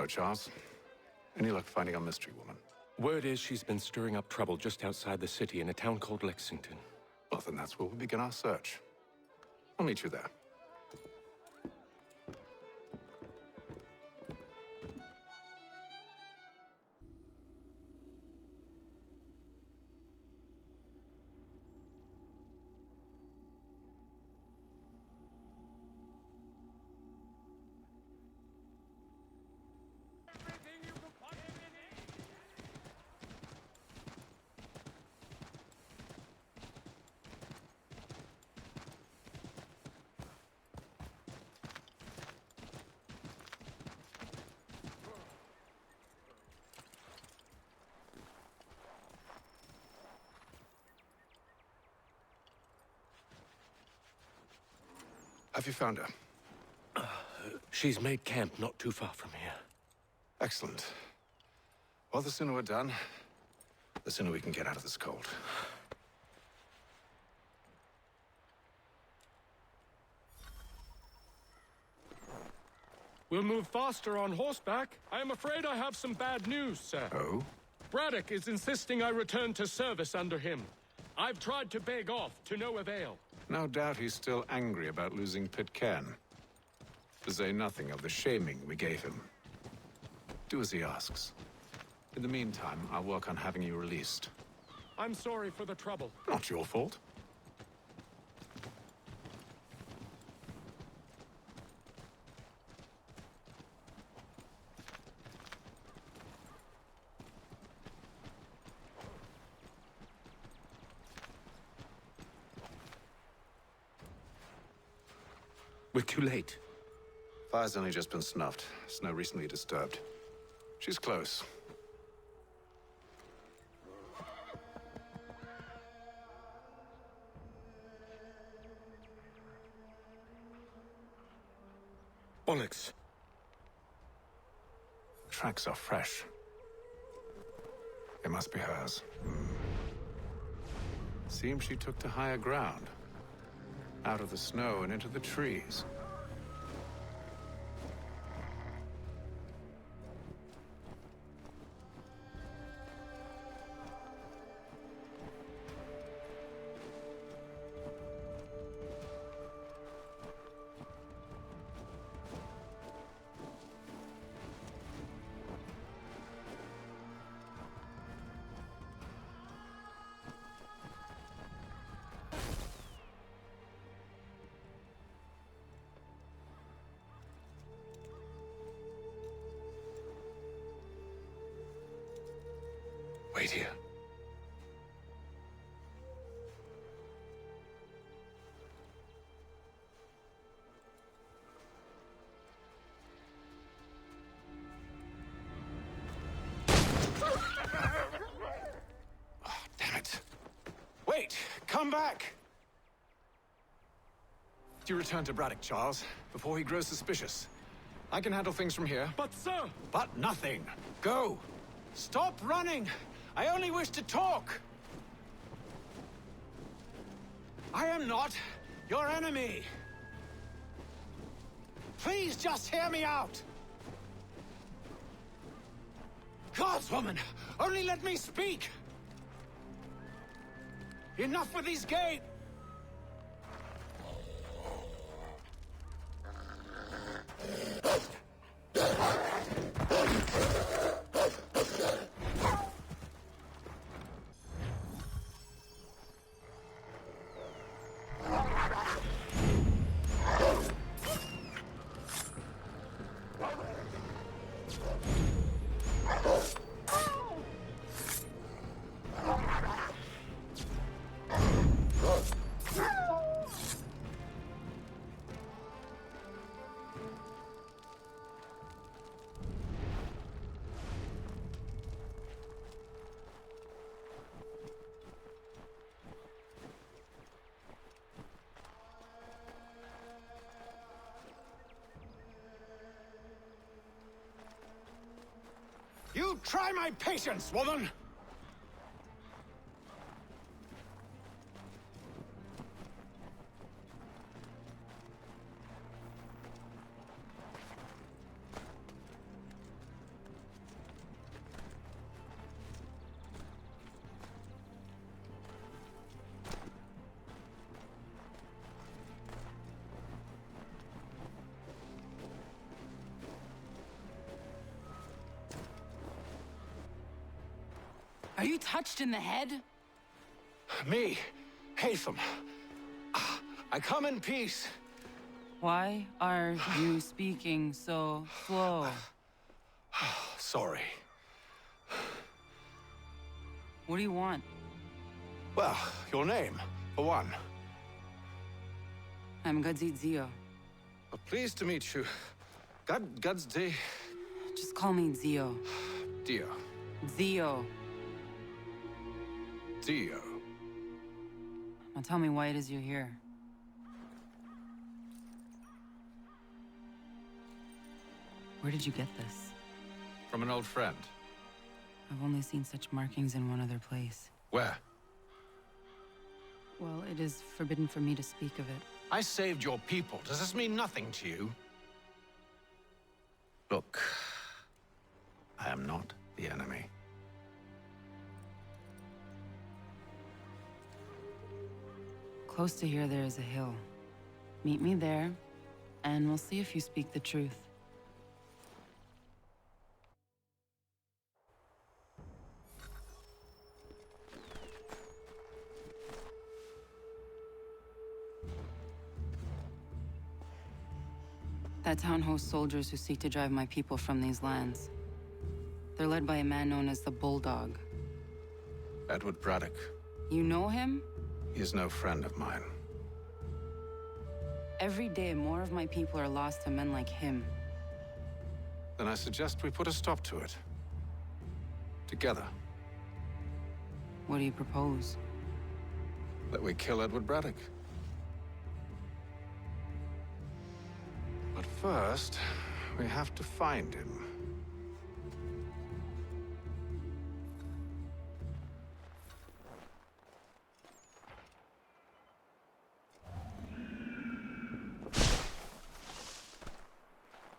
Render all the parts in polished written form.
Charles. Any luck finding our mystery woman? Word is she's been stirring up trouble just outside the city in a town called Lexington. Well, then that's where we begin our search. I'll meet you there. Have you found her? She's made camp not too far from here. Excellent. Well, the sooner we're done, the sooner we can get out of this cold. We'll move faster on horseback. I am afraid I have some bad news, sir. Oh? Braddock is insisting I return to service under him. I've tried to beg off, to no avail. No doubt he's still angry about losing Pitcairn. To say nothing of the shaming we gave him. Do as he asks. In the meantime, I'll work on having you released. I'm sorry for the trouble. Not your fault. We're too late. Fire's only just been snuffed. Snow recently disturbed. She's close. Bollocks. Tracks are fresh. They must be hers. Seems she took to higher ground. Out of the snow and into the trees. Wait here. Oh, damn it. Wait! Come back! Do you return to Braddock, Charles, before he grows suspicious? I can handle things from here. But, sir! But nothing. Go! Stop running! I only wish to talk! I am not your enemy! Please just hear me out! Godswoman, only let me speak! Enough with these games! You try my patience, woman! you touched in the head? Me, Hatham. I come in peace. Why are you speaking so slow? Sorry. What do you want? Well, your name, for one. I'm Gadzit Zio. Pleased to meet you. Gadsday. Just call me Zio. Dio. Zio. Dio. Now tell me why it is you're here. Where did you get this? From an old friend. I've only seen such markings in one other place. Where? Well, it is forbidden for me to speak of it. I saved your people. Does this mean nothing to you? Look, I am not the enemy. Close to here, there is a hill. Meet me there, and we'll see if you speak the truth. That town hosts soldiers who seek to drive my people from these lands. They're led by a man known as the Bulldog. Edward Braddock. You know him? He is no friend of mine. Every day, more of my people are lost to men like him. Then I suggest we put a stop to it. Together. What do you propose? That we kill Edward Braddock. But first, we have to find him.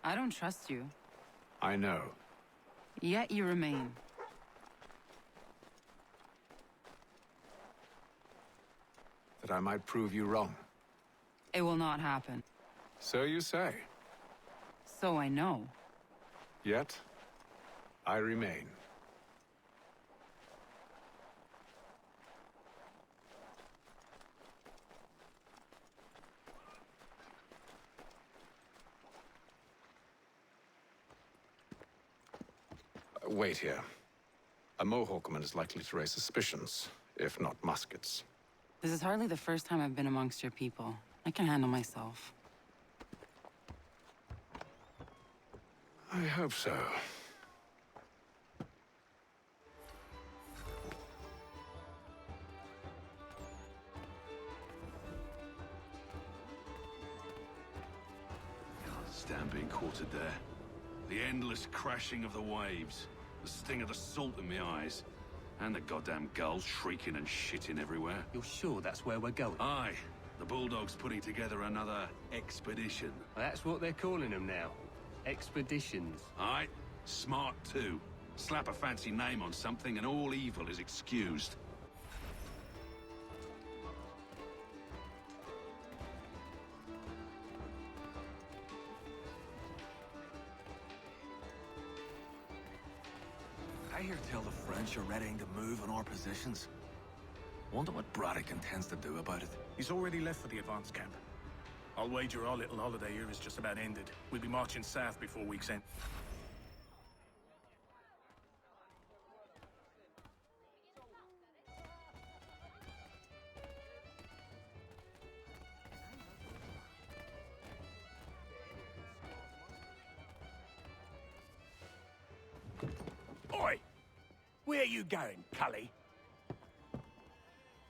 I don't trust you. I know. Yet you remain. That I might prove you wrong. It will not happen. So you say. So I know. Yet, I remain. Wait here. A Mohawkman is likely to raise suspicions, if not muskets. This is hardly the first time I've been amongst your people. I can handle myself. I hope so. Can't stand being quartered there. The endless crashing of the waves, the sting of the salt in my eyes, and the goddamn gulls shrieking and shitting everywhere. You're sure that's where we're going? Aye, the Bulldog's putting together another expedition. That's what they're calling them now. Expeditions. Aye, smart too. Slap a fancy name on something and all evil is excused. I hear tell the French are readying to move on our positions. Wonder what Braddock intends to do about it. He's already left for the advance camp. I'll wager our little holiday here is just about ended. We'll be marching south before week's end. Oi! Where you going, Cully?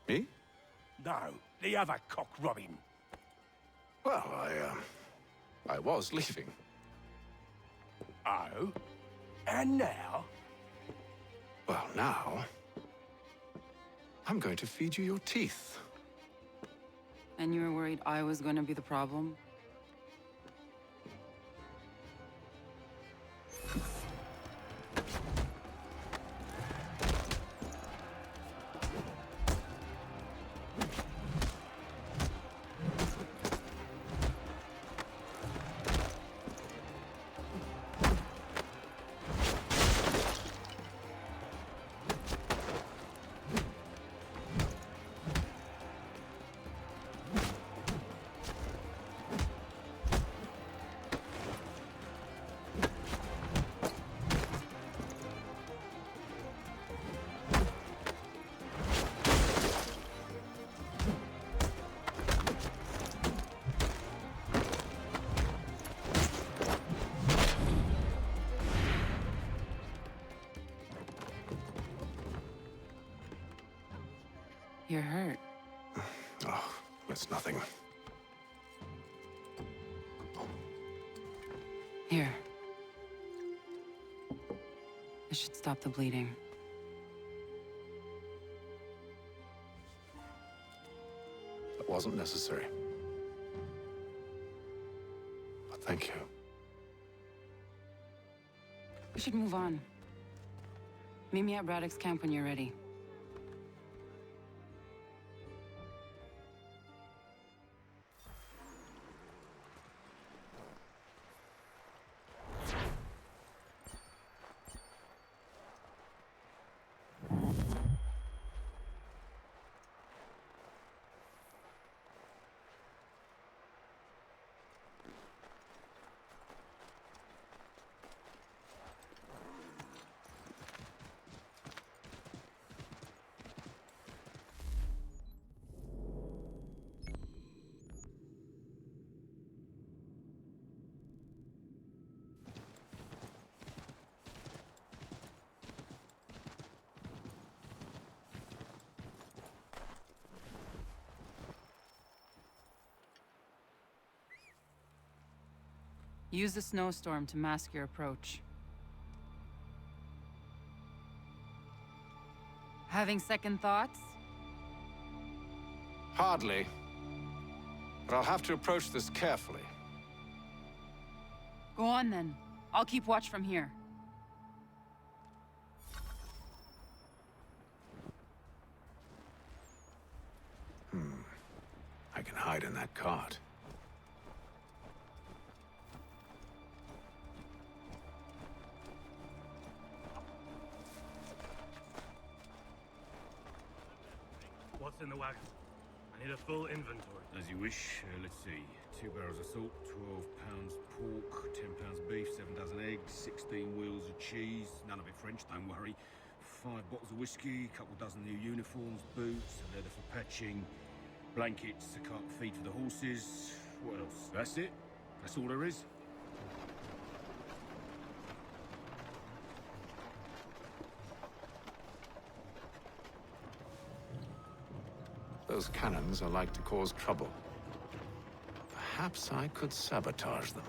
Me? No, the other cock Robin. Well, I was leaving. Oh? And now? Well, now... I'm going to feed you your teeth. And you were worried I was going to be the problem? You're hurt. Oh, that's nothing. Here. This should stop the bleeding. That wasn't necessary. But thank you. We should move on. Meet me at Braddock's camp when you're ready. Use the snowstorm to mask your approach. Having second thoughts? Hardly. But I'll have to approach this carefully. Go on then. I'll keep watch from here. I can hide in that cart. What's in the wagon? I need a full inventory. As you wish. Let's see. 2 barrels of salt, 12 pounds pork, 10 pounds beef, 7 dozen eggs, 16 wheels of cheese. None of it French, don't worry. 5 bottles of whiskey, a couple dozen new uniforms, boots, a leather for patching, blankets, a cart feed for the horses. What else? That's it. That's all there is. Those cannons are like to cause trouble. Perhaps I could sabotage them.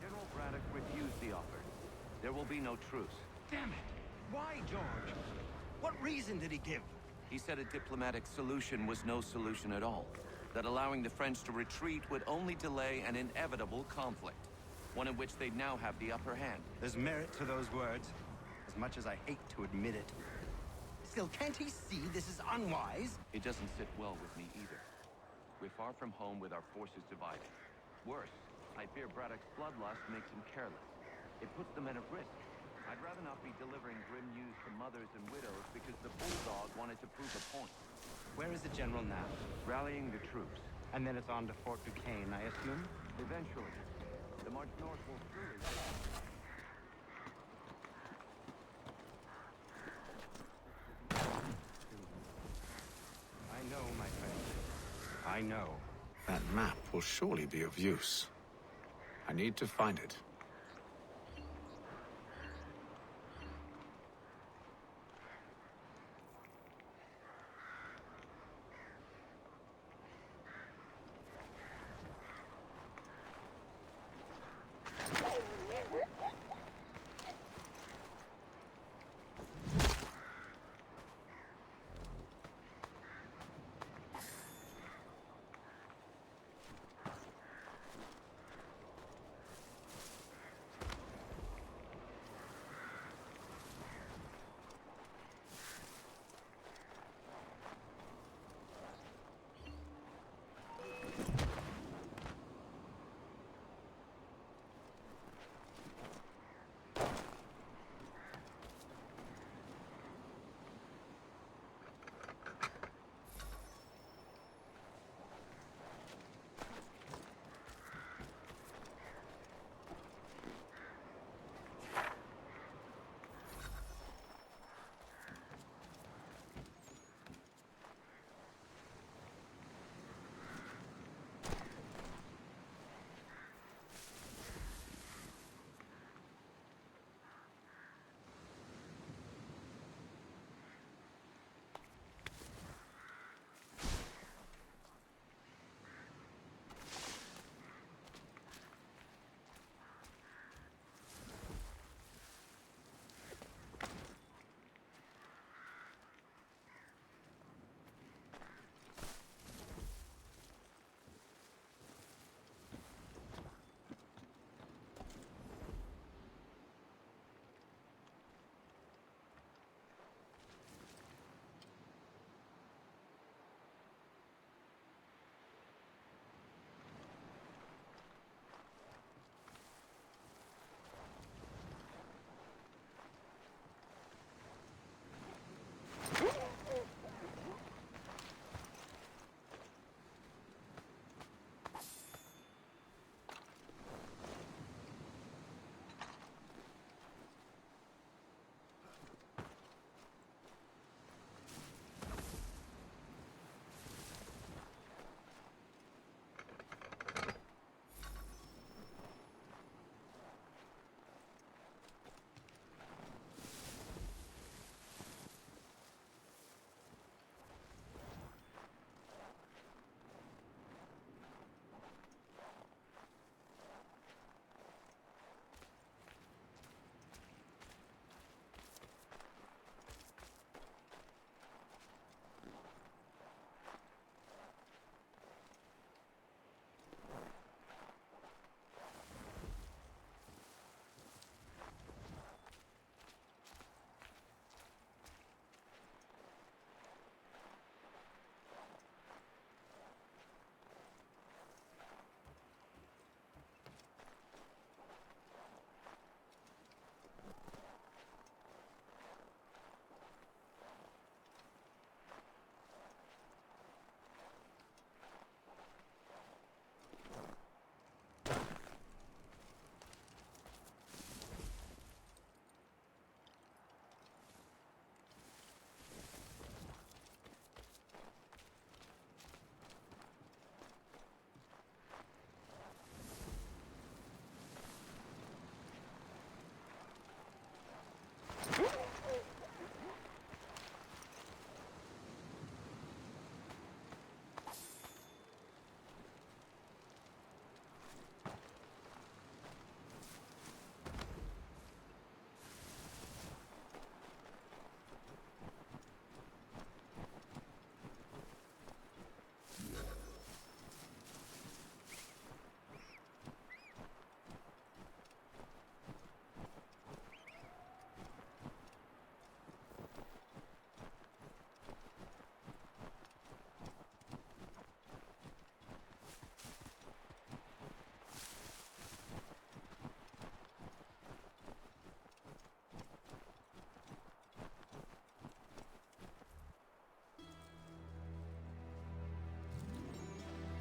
General Braddock refused the offer. There will be no truce. Damn it! Why, George? What reason did he give? He said a diplomatic solution was no solution at all. That allowing the French to retreat would only delay an inevitable conflict. One in which they'd now have the upper hand. There's merit to those words, as much as I hate to admit it. Still, can't he see this is unwise? It doesn't sit well with me either. We're far from home with our forces divided. Worse, I fear Braddock's bloodlust makes him careless. It puts the men at risk. I'd rather not be delivering grim news to mothers and widows because the bulldog wanted to prove a point. Where is the general now? Rallying the troops. And then it's on to Fort Duquesne, I assume? Eventually. The march north will surely... I know, my friend. I know. That map will surely be of use. I need to find it.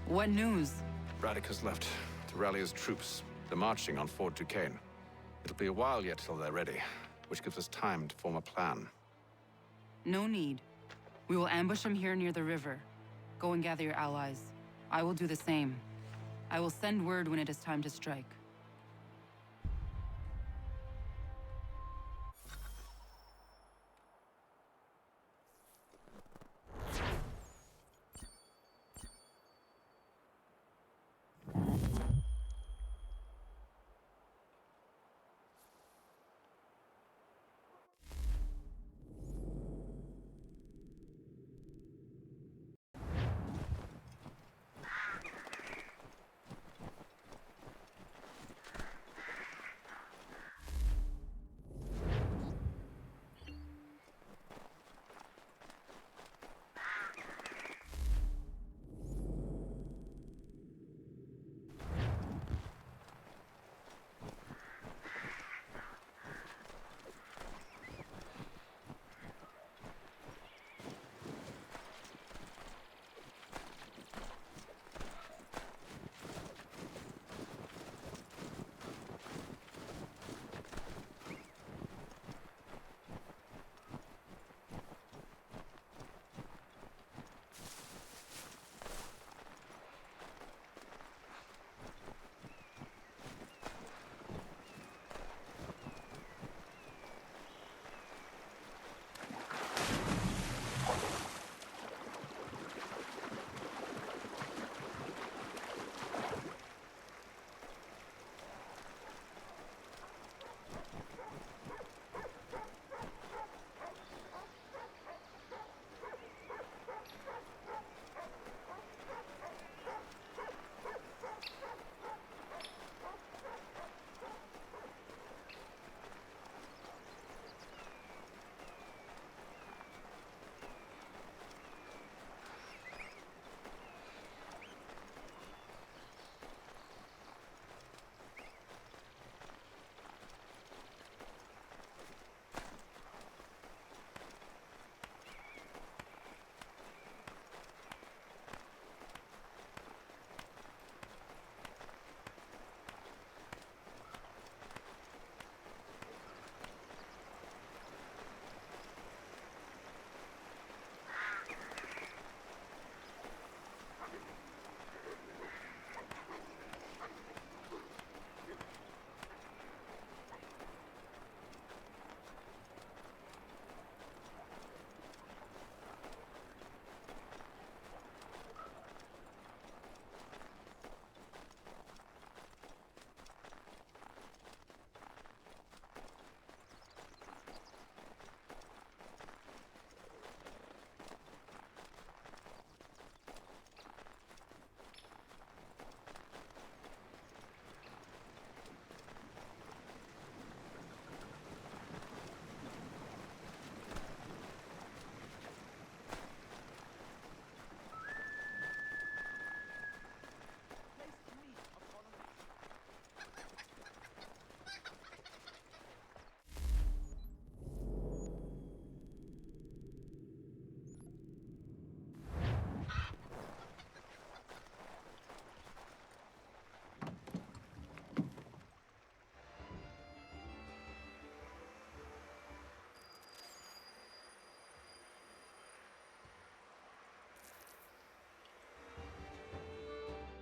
What news? Braddock has left to rally his troops. They're marching on Fort Duquesne. It'll be a while yet till they're ready, which gives us time to form a plan. No need. We will ambush them here near the river. Go and gather your allies. I will do the same. I will send word when it is time to strike.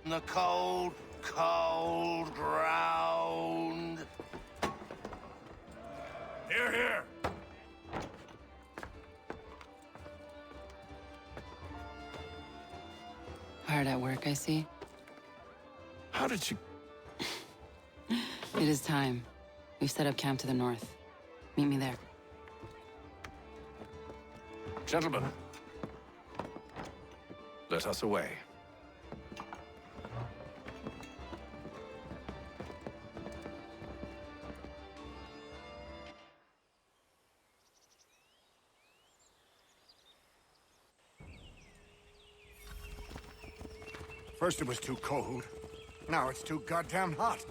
The cold, cold ground. Here, here! Hard at work, I see. How did you... It is time. We've set up camp to the north. Meet me there. Gentlemen, let us away. First it was too cold. Now it's too goddamn hot.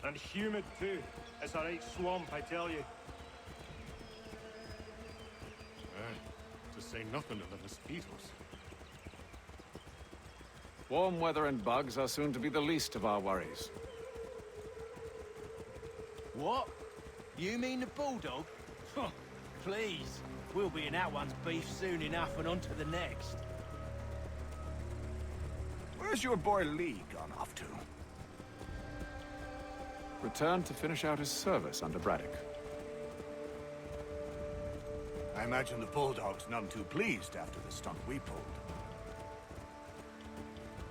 And humid too. It's a right swamp, I tell you. To say say nothing of the mosquitoes. Warm weather and bugs are soon to be the least of our worries. What? You mean the bulldog? Huh, please. We'll be in that one's beef soon enough and on to the next. Where's your boy Lee gone off to? Returned to finish out his service under Braddock. I imagine the bulldog's none too pleased after the stunt we pulled.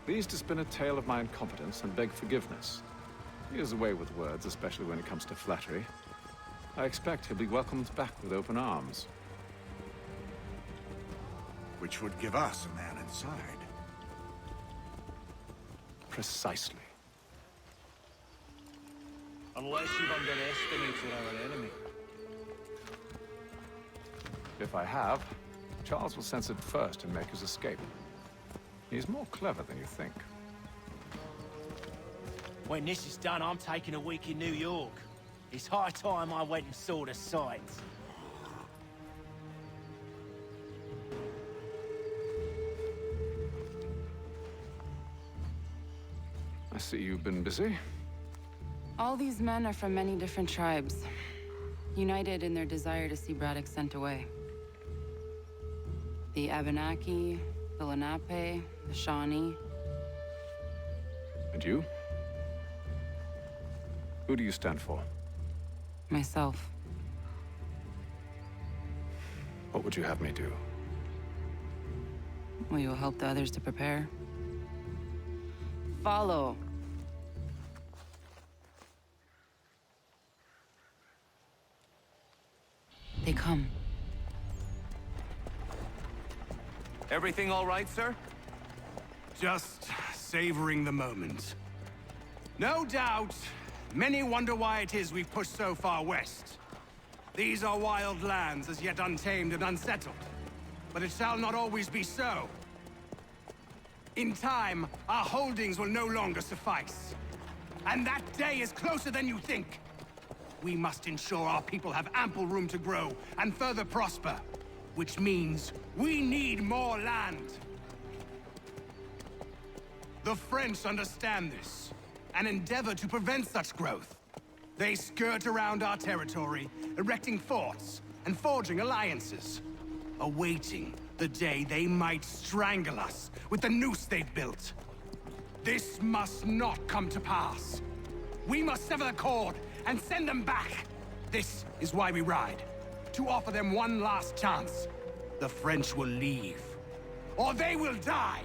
Pleased to spin a tale of my incompetence and beg forgiveness. He has a way with words, especially when it comes to flattery. I expect he'll be welcomed back with open arms. Which would give us a man inside. Precisely. Unless you've underestimated our enemy. If I have, Charles will sense it first and make his escape. He's more clever than you think. When this is done, I'm taking a week in New York. It's high time I went and saw the sights. I see you've been busy. All these men are from many different tribes, united in their desire to see Braddock sent away. The Abenaki, the Lenape, the Shawnee. And you? Who do you stand for? Myself. What would you have me do? Will you help the others to prepare? Follow. They come. Everything all right, sir? Just savoring the moment. No doubt, many wonder why it is we've pushed so far west. These are wild lands, as yet untamed and unsettled. But it shall not always be so. In time, our holdings will no longer suffice. And that day is closer than you think. We must ensure our people have ample room to grow and further prosper. Which means we need more land. The French understand this, and endeavor to prevent such growth. They skirt around our territory, erecting forts and forging alliances, awaiting the day they might strangle us with the noose they've built. This must not come to pass. We must sever the cord and send them back. This is why we ride. To offer them one last chance. The French will leave. Or they will die!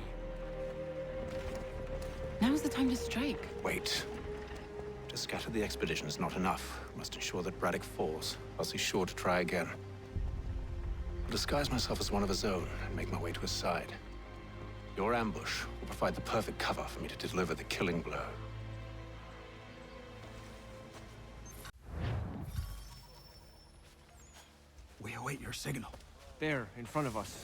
Now's the time to strike. Wait. To scatter the expedition is not enough. We must ensure that Braddock falls, else he's sure to try again. I'll disguise myself as one of his own and make my way to his side. Your ambush will provide the perfect cover for me to deliver the killing blow. We await your signal. There, in front of us.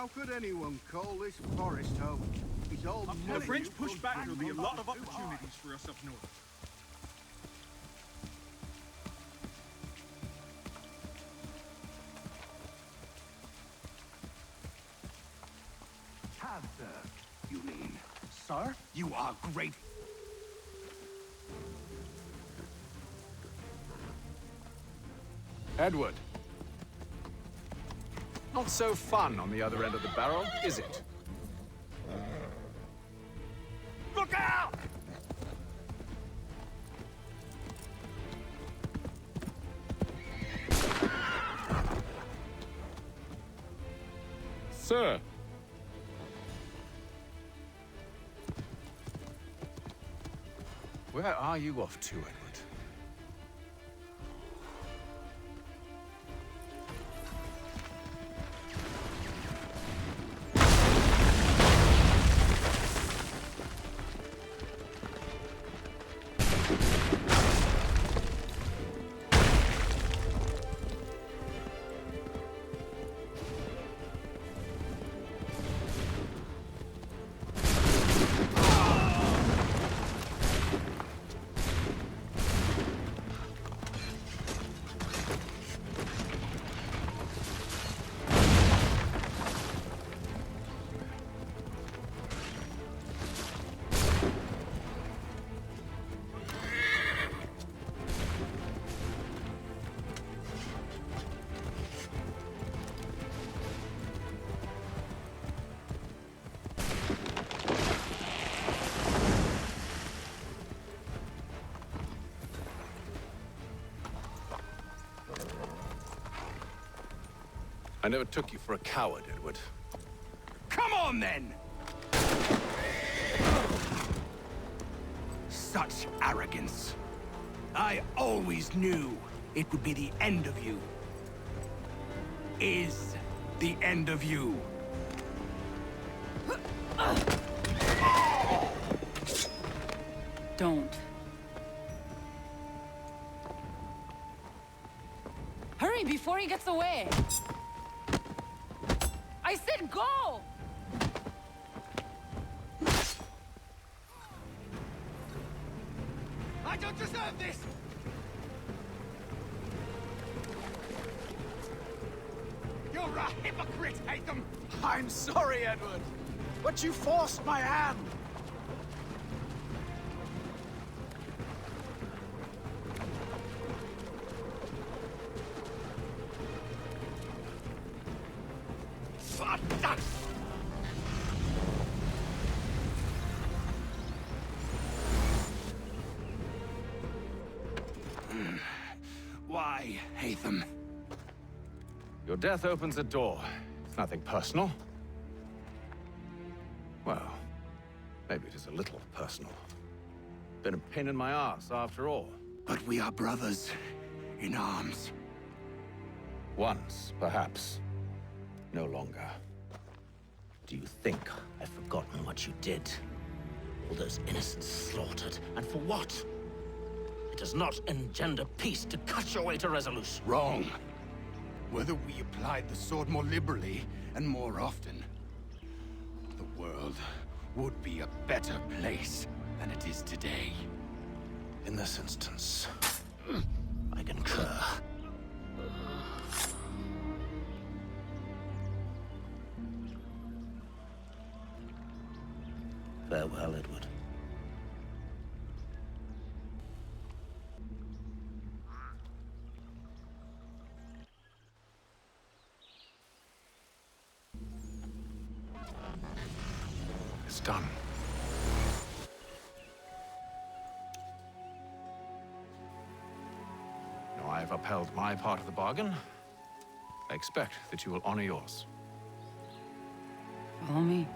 How could anyone call this forest home? It's all If the French push back, there'll be a lot of opportunities for us up north. Have served, you mean? Sir, you are great. Edward. Not so fun on the other end of the barrel, is it? Look out! Sir. Where are you off to, Edward? I never took you for a coward, Edward. Come on, then! Such arrogance. I always knew it would be the end of you. Is the end of you. Don't. Hurry before he gets away! I said go! I don't deserve this! You're a hypocrite, Hatham! I'm sorry, Edward, but you forced my hand. Why, Hatham? Your death opens a door. It's nothing personal. Well, maybe it is a little personal. Been a pain in my ass, after all. But we are brothers in arms. Once, perhaps. No longer. Do you think I've forgotten what you did? All those innocents slaughtered, and for what? It does not engender peace to cut your way to resolution. Wrong. Whether we applied the sword more liberally and more often, the world would be a better place than it is today. In this instance, I concur. Farewell, Edward. It's done. Now I have upheld my part of the bargain. I expect that you will honor yours. Follow me.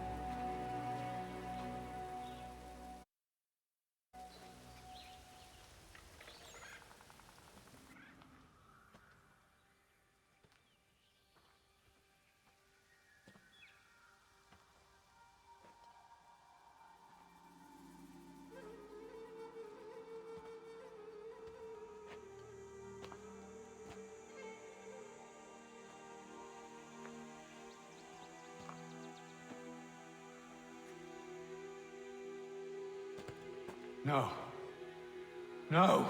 No. No!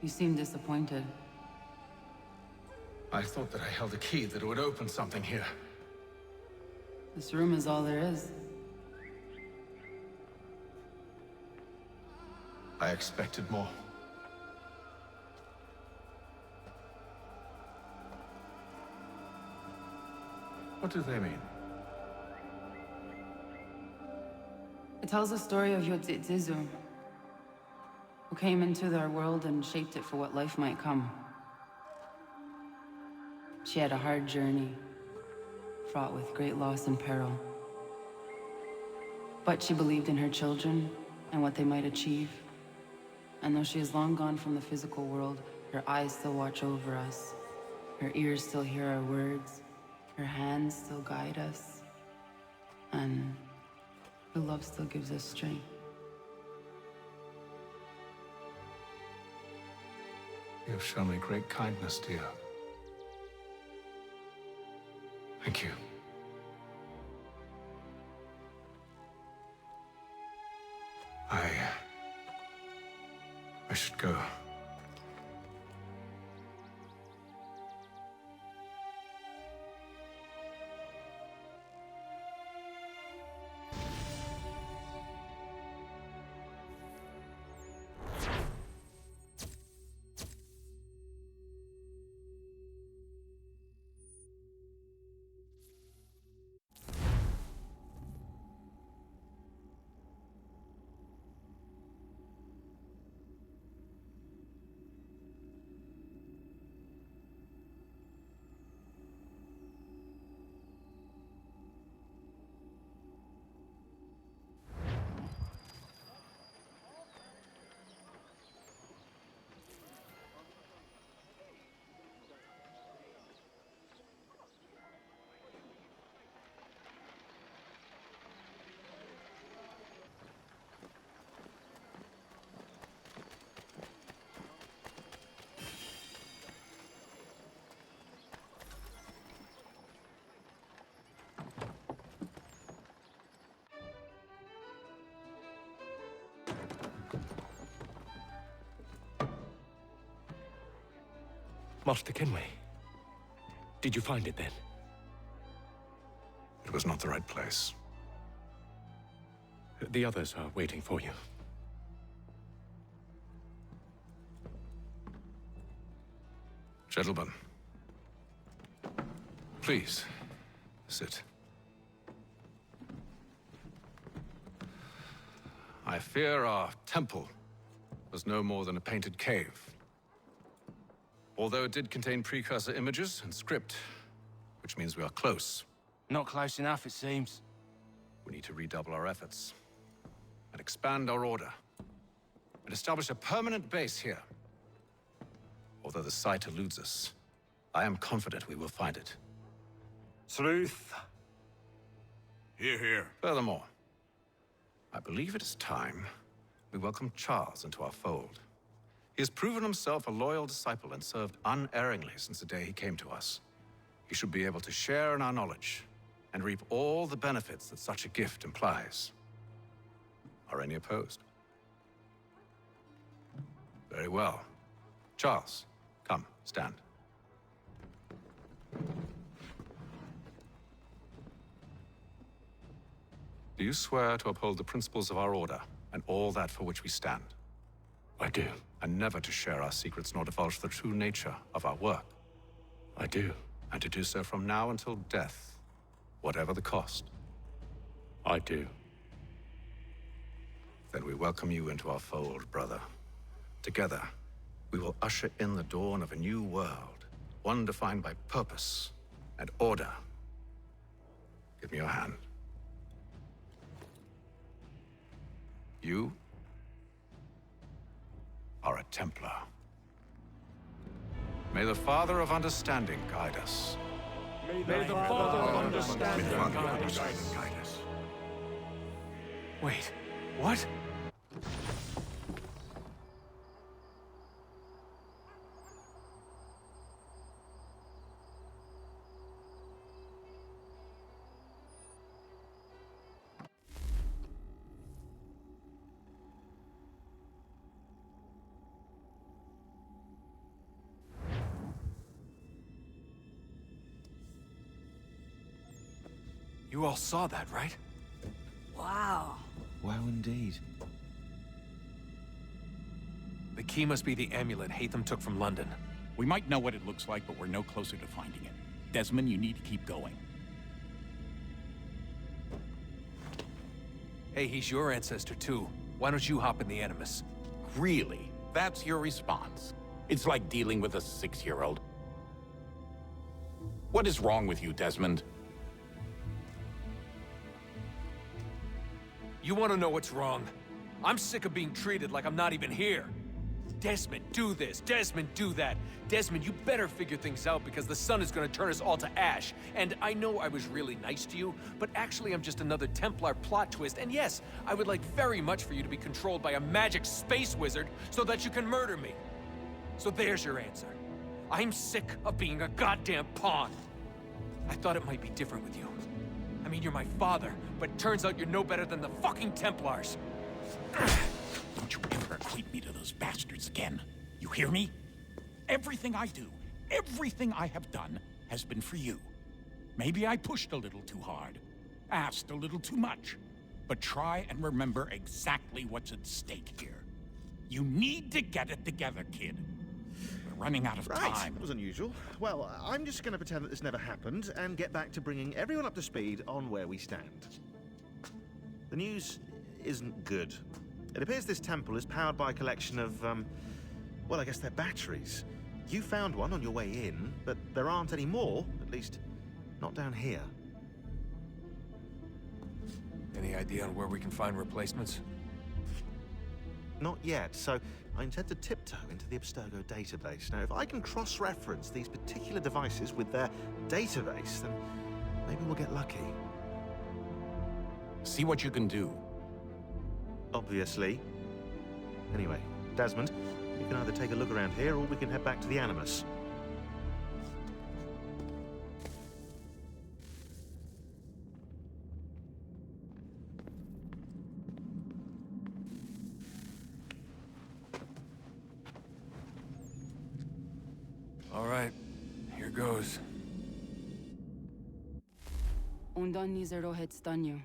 You seem disappointed. I thought that I held a key that would open something here. This room is all there is. I expected more. What do they mean? It tells the story of Yodzizu, who came into our world and shaped it for what life might come. She had a hard journey, fraught with great loss and peril. But she believed in her children and what they might achieve. And though she is long gone from the physical world, her eyes still watch over us. Her ears still hear our words. Her hands still guide us. And her love still gives us strength. You have shown me great kindness, dear. Thank you. I should go. Master Kenway. Did you find it then? It was not the right place. The others are waiting for you. Gentlemen, please, sit. I fear our temple was no more than a painted cave. Although it did contain precursor images and script, which means we are close. Not close enough, it seems. We need to redouble our efforts and expand our order and establish a permanent base here. Although the site eludes us, I am confident we will find it. Truth. Hear, hear. Furthermore, I believe it is time we welcome Charles into our fold. He has proven himself a loyal disciple and served unerringly since the day he came to us. He should be able to share in our knowledge and reap all the benefits that such a gift implies. Are any opposed? Very well. Charles, come, stand. Do you swear to uphold the principles of our order and all that for which we stand? I do. And never to share our secrets nor divulge the true nature of our work? I do. And to do so from now until death, whatever the cost? I do. Then we welcome you into our fold, brother. Together, we will usher in the dawn of a new world, one defined by purpose and order. Give me your hand. You are a Templar. May the Father of Understanding guide us. May the Father of Understanding guide us. Wait, what? You all saw that, right? Wow. Wow, indeed. The key must be the amulet Hatham took from London. We might know what it looks like, but we're no closer to finding it. Desmond, you need to keep going. Hey, he's your ancestor too. Why don't you hop in the Animus? Really? That's your response? It's like dealing with a 6-year-old. What is wrong with you, Desmond? You want to know what's wrong? I'm sick of being treated like I'm not even here. Desmond, do this. Desmond, do that. Desmond, you better figure things out because the sun is going to turn us all to ash. And I know I was really nice to you, but actually I'm just another Templar plot twist. And yes, I would like very much for you to be controlled by a magic space wizard so that you can murder me. So there's your answer. I'm sick of being a goddamn pawn. I thought it might be different with you. I mean, you're my father, but turns out you're no better than the fucking Templars. Don't you ever equate me to those bastards again. You hear me? Everything I do, everything I have done, has been for you. Maybe I pushed a little too hard, asked a little too much, but try and remember exactly what's at stake here. You need to get it together, kid. We're running out of time. That was unusual. Well, I'm just going to pretend that this never happened and get back to bringing everyone up to speed on where we stand. The news isn't good. It appears this temple is powered by a collection of, well, I guess they're batteries. You found one on your way in, but there aren't any more, at least not down here. Any idea on where we can find replacements? Not yet, so I intend to tiptoe into the Abstergo database. Now, if I can cross-reference these particular devices with their database, then maybe we'll get lucky. See what you can do. Obviously. Anyway, Desmond, you can either take a look around here or we can head back to the Animus. All right, here goes. Undan nizero het stanyo.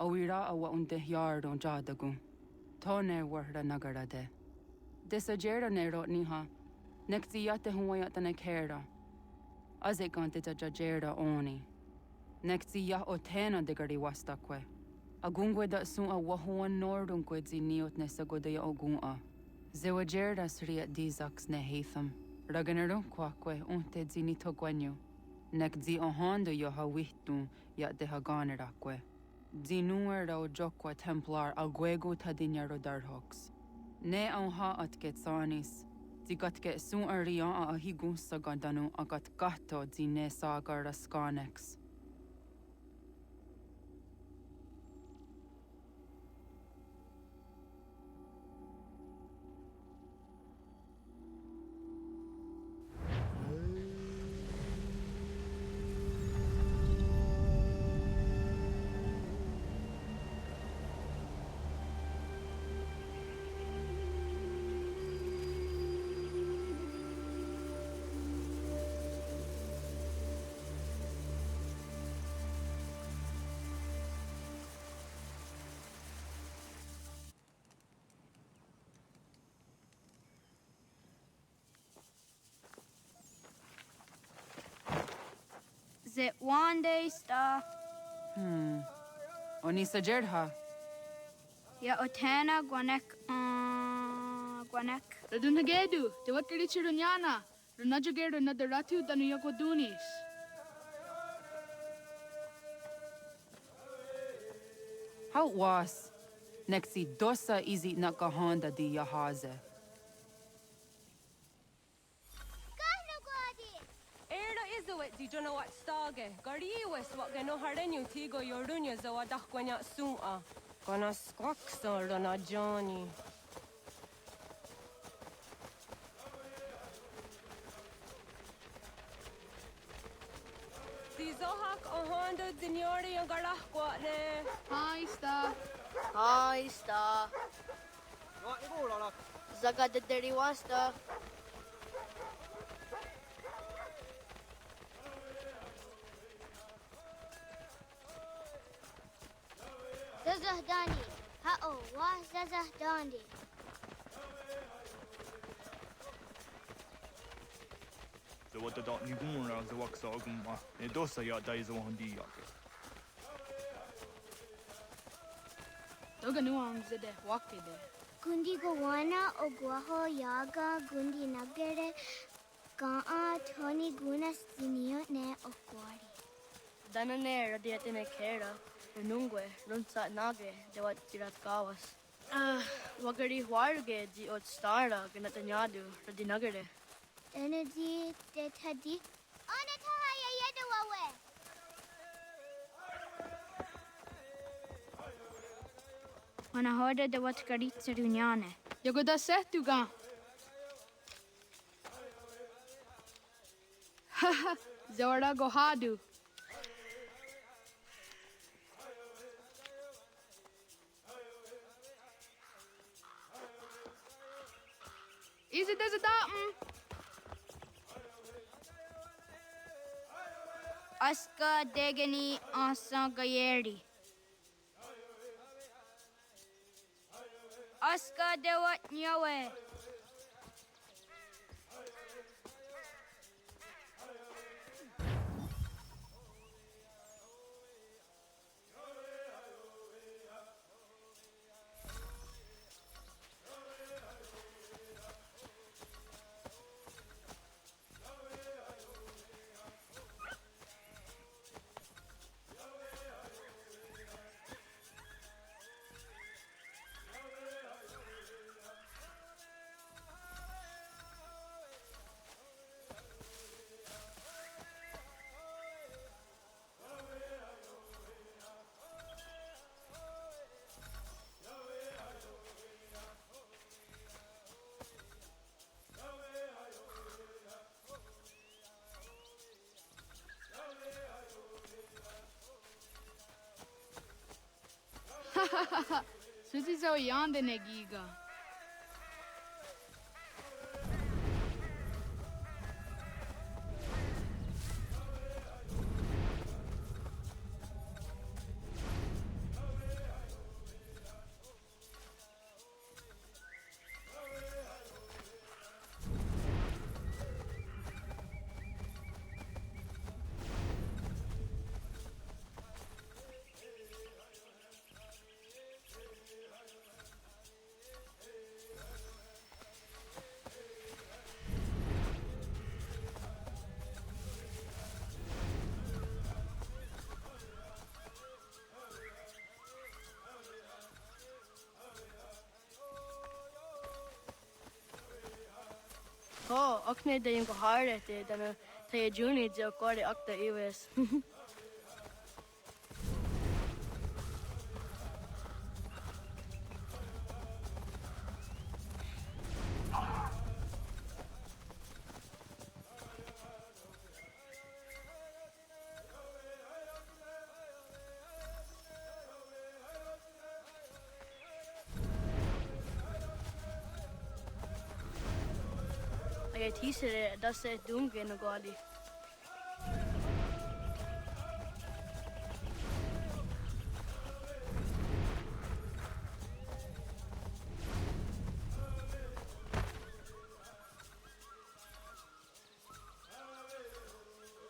Awira awa unde yard on jadagu. Tone warda nagarade. Desajera nero niha. Nekti yate huwayat na kera. Azekante jajera oni. Nekti ya otena degari wastakwe. Agungwe da sun a wahuan nordun kwedzi niot nesagode ya ogun'a. Zewajera sriat dizax ne Hatham. Raganero kwakwe unte zini togwenyo. Nekzi ohando yo hawihtun ya de haganerakwe. Zinuer o jokwa Templar agwego tadinyaro darhox. Ne ha at getsanis. Zigatke sun arian a higun sagandanu agat gato zine sagar raskanex. Zit one day sta. Onisa Jerdha. Ya otena gwanek gwanek. Radunagedu, te wat kirichirunyana. Runajagedu na daratu tanu yakodunis. How was? Nexi dosa izi nakahanda di yahaze. Di jono wat stage. Gariwes wat geno hardenyu tigo yordunya zawa dakwanya sum'a. Gana squaxor na Johnny. Si zohak ohanda dinyori yung garahkwatne. Hi, sta. Hi, sta. Zagadaderi wasta. Zahdani. Ha'o, wa Zahdani. The what the dot you go around the wax organ, and those are your days on the yak. Doga nuang zede walk de. Gundi Gawana Oguaho Yaga Gundi Nagere Gaa Tony Gunas Dinio Ne Okwari. Danane radiatine kera, Runungwe, Runsat Nage, de what Tirat Gawas. Wagari Warge, the Ot Stara, Ganatanyadu, Radinagere. Energy de Tadi. Onatahaya Yedawawe. Wana hörde det var skaritser unjane. Jag går där sett du gan. Haha, Zora Gohadu. Is it as a datum? Aska degeni asa gayeri. Aska dewat nyawe. Susi zo yande negiga. Oh, akne de yung kahare te dana tayo juni jo kore akta iwes. Jeg teaser det, da ser dunge noe galt i.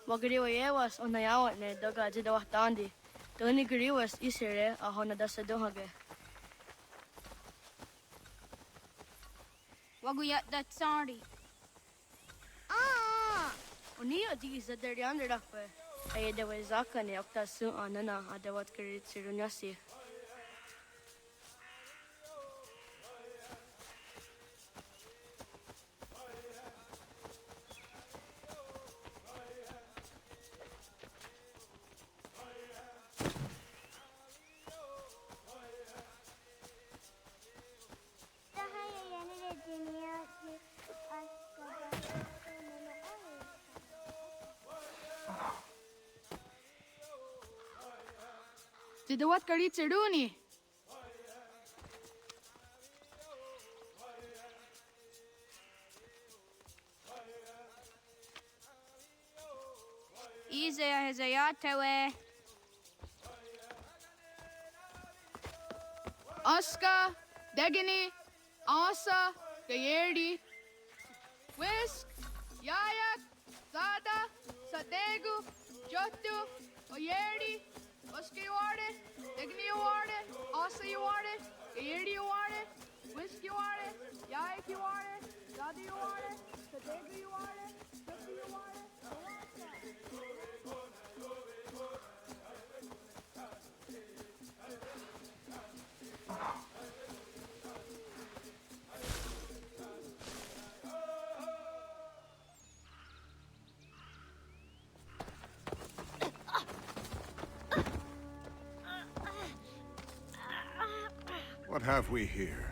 Wagariwa yewas on nayawat ne daga jidawah tandi. Doni gariwas isere ahona da sa dunhage. Waguyat that sorry. Uniyo di sa dariyan rakpe. Ay dawa zaka ne okta su anana adawat karit sirunyasi. Jidawat karit siruni. Ize hezayat tewe. Aska, Degini, Asa, Gayerdi, Whisk, Yayak, Zada, Sategu, Jotu, Oyerdi, Uska you are it, Degini you are it, Asa you are it, Gayerdi you are it, Whisk you are it, Yayak you are it, Zada you are it, Sategu you are it, Jotu you are it, What have we here?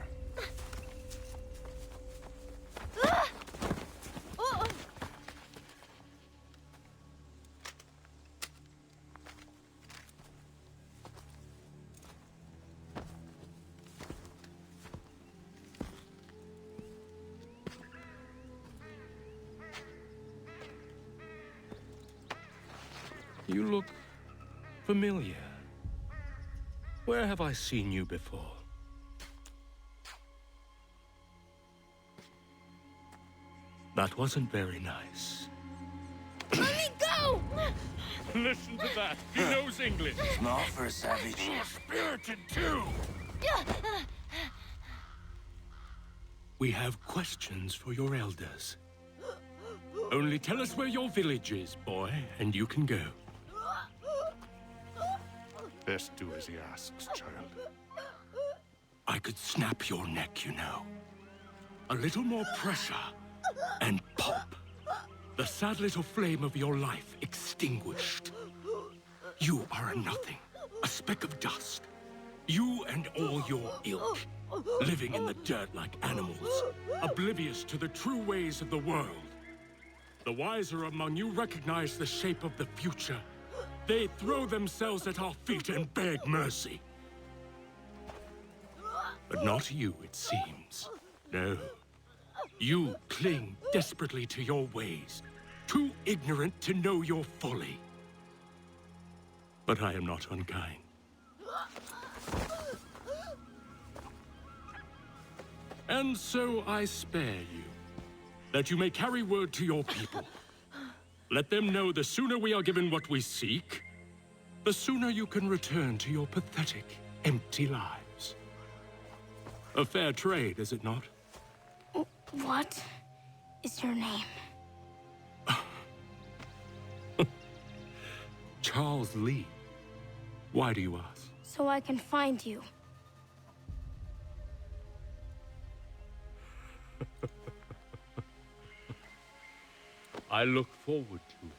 You look familiar. Where have I seen you before? That wasn't very nice. Let me go! Listen to that. He knows English. Small for a savage. Spirited too! We have questions for your elders. Only tell us where your village is, boy, and you can go. Best do as he asks, child. I could snap your neck, you know. A little more pressure, and pop. The sad little flame of your life extinguished. You are a nothing, a speck of dust. You and all your ilk, living in the dirt like animals, oblivious to the true ways of the world. The wiser among you recognize the shape of the future. They throw themselves at our feet and beg mercy. But not you, it seems. No. You cling desperately to your ways, too ignorant to know your folly. But I am not unkind. And so I spare you, that you may carry word to your people. Let them know the sooner we are given what we seek, the sooner you can return to your pathetic, empty lives. A fair trade, is it not? What is your name? Charles Lee. Why do you ask? So I can find you. I look forward to it.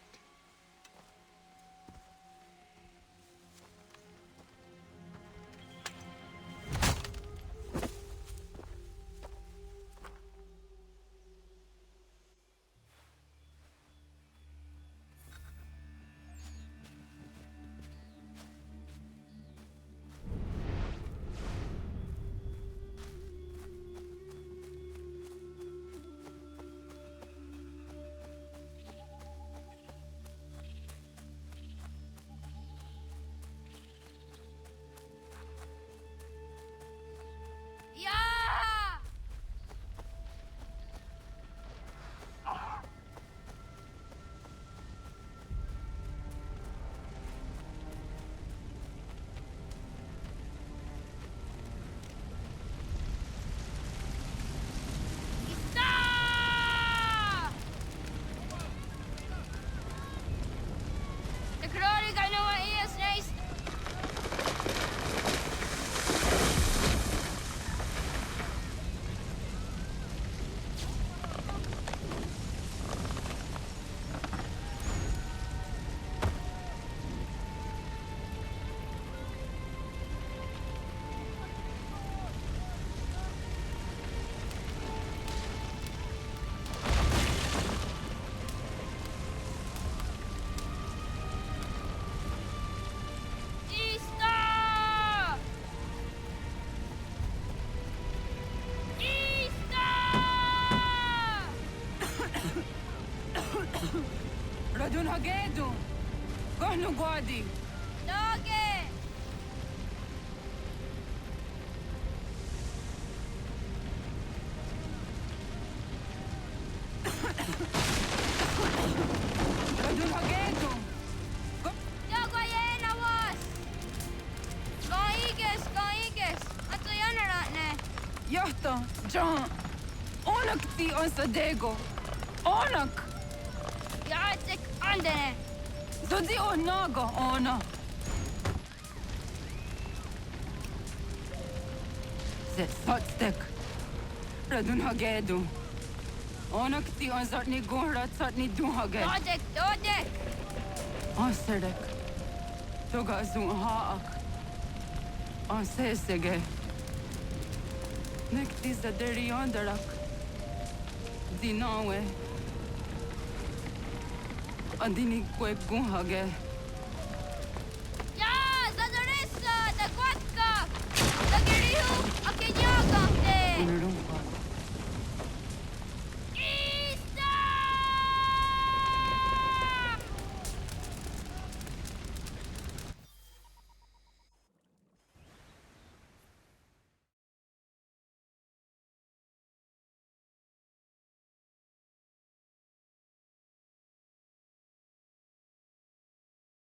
Radun Hagedu! Gohnu Gwadi! Doge! Onak ti on Sadego. Onak. Yatek ande. Zodi onaga ona. Zet sotstek. Radun hagedu. Onak ti on zartni gunrat zartni duhage. Dodek. Ansedek. Toga zun haak. Ansesege. Nekti zaderi ondarak. Dinawe. Adini kwe gunhage.